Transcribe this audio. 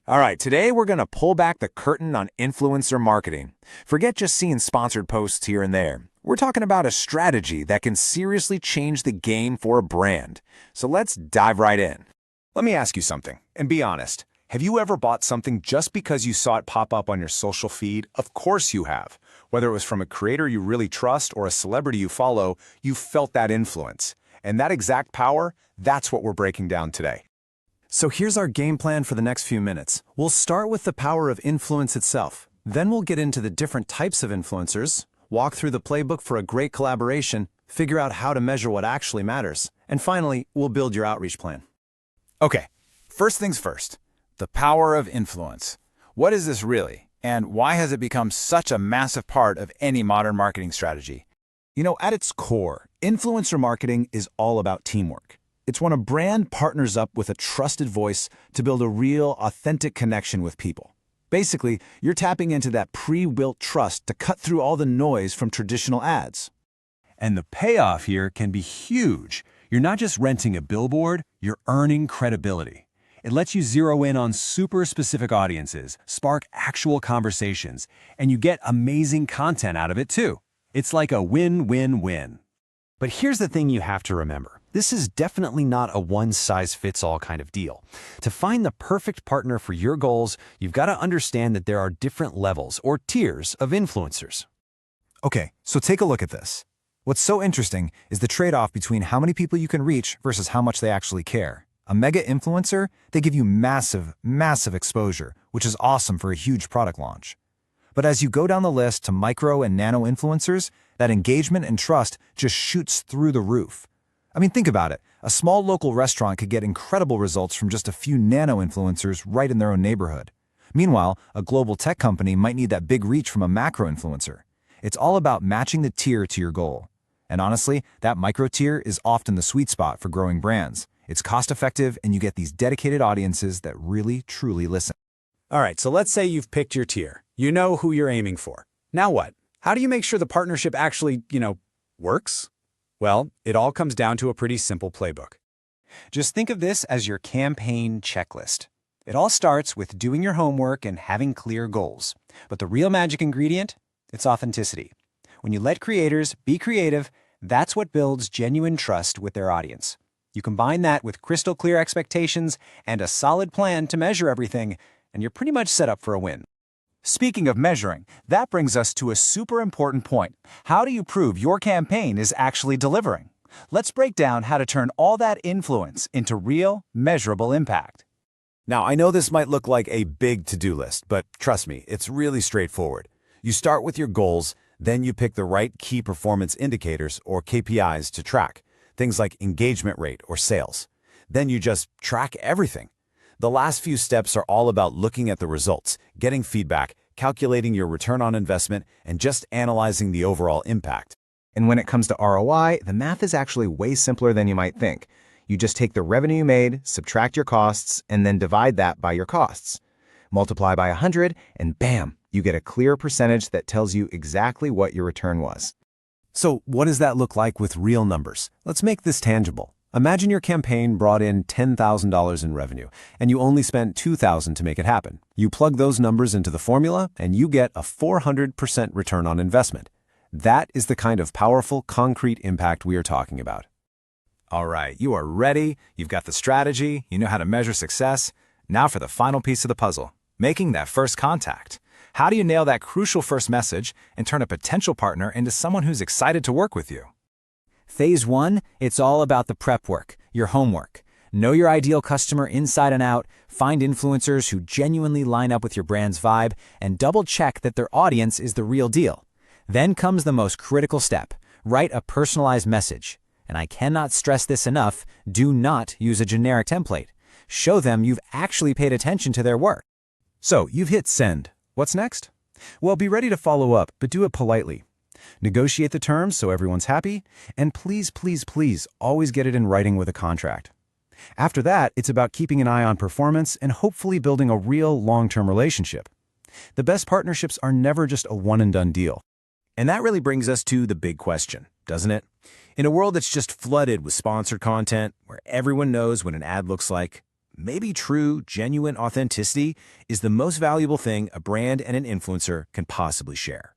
All right, today we're going to pull back the curtain on influencer marketing. Forget just seeing sponsored posts here and there. We're talking about a strategy that can seriously change the game for a brand. So let's dive right in. Let me ask you something, and be honest. Have you ever bought something just because you saw it pop up on your social feed? Of course you have. Whether it was from a creator you really trust or a celebrity you follow, you felt that influence. And that exact power, that's what we're breaking down today. So here's our game plan for the next few minutes. We'll start with the power of influence itself. Then we'll get into the different types of influencers, walk through the playbook for a great collaboration, figure out how to measure what actually matters, and finally, we'll build your outreach plan. Okay, first things first, the power of influence. What is this really, and why has it become such a massive part of any modern marketing strategy? At its core, influencer marketing is all about teamwork. It's when a brand partners up with a trusted voice to build a real, authentic connection with people. Basically, you're tapping into that pre-built trust to cut through all the noise from traditional ads. And the payoff here can be huge. You're not just renting a billboard, you're earning credibility. It lets you zero in on super specific audiences, spark actual conversations, and you get amazing content out of it too. It's like a win-win-win. But here's the thing you have to remember. This is definitely not a one-size-fits-all kind of deal. To find the perfect partner for your goals, you've got to understand that there are different levels or tiers of influencers. Okay, so take a look at this. What's so interesting is the trade-off between how many people you can reach versus how much they actually care. A mega influencer, they give you massive, massive exposure, which is awesome for a huge product launch. But as you go down the list to micro and nano influencers, that engagement and trust just shoots through the roof. I mean, think about it. A small local restaurant could get incredible results from just a few nano influencers right in their own neighborhood. Meanwhile, a global tech company might need that big reach from a macro influencer. It's all about matching the tier to your goal. And honestly, that micro tier is often the sweet spot for growing brands. It's cost-effective, and you get these dedicated audiences that really, truly listen. All right, so let's say you've picked your tier. You know who you're aiming for. Now what? How do you make sure the partnership actually, works? Well, it all comes down to a pretty simple playbook. Just think of this as your campaign checklist. It all starts with doing your homework and having clear goals. But the real magic ingredient? It's authenticity. When you let creators be creative, that's what builds genuine trust with their audience. You combine that with crystal clear expectations and a solid plan to measure everything, and you're pretty much set up for a win. Speaking of measuring, that brings us to a super important point. How do you prove your campaign is actually delivering? Let's break down how to turn all that influence into real, measurable impact. Now, I know this might look like a big to-do list, but trust me, it's really straightforward. You start with your goals, then you pick the right key performance indicators or KPIs to track, things like engagement rate or sales. Then you just track everything. The last few steps are all about looking at the results, getting feedback, calculating your return on investment, and just analyzing the overall impact. And when it comes to ROI, the math is actually way simpler than you might think. You just take the revenue you made, subtract your costs, and then divide that by your costs. Multiply by 100, and bam, you get a clear percentage that tells you exactly what your return was. So what does that look like with real numbers? Let's make this tangible. Imagine your campaign brought in $10,000 in revenue, and you only spent $2,000 to make it happen. You plug those numbers into the formula, and you get a 400% return on investment. That is the kind of powerful, concrete impact we are talking about. All right, you are ready, you've got the strategy, you know how to measure success. Now for the final piece of the puzzle, making that first contact. How do you nail that crucial first message and turn a potential partner into someone who's excited to work with you? Phase 1, it's all about the prep work, your homework. Know your ideal customer inside and out, find influencers who genuinely line up with your brand's vibe, and double-check that their audience is the real deal. Then comes the most critical step, write a personalized message. And I cannot stress this enough, do not use a generic template. Show them you've actually paid attention to their work. So, you've hit send. What's next? Well, be ready to follow up, but do it politely. Negotiate the terms so everyone's happy, and please, please, please always get it in writing with a contract. After that, it's about keeping an eye on performance and hopefully building a real long-term relationship. The best partnerships are never just a one-and-done deal. And that really brings us to the big question, doesn't it? In a world that's just flooded with sponsored content, where everyone knows what an ad looks like, maybe true, genuine authenticity is the most valuable thing a brand and an influencer can possibly share.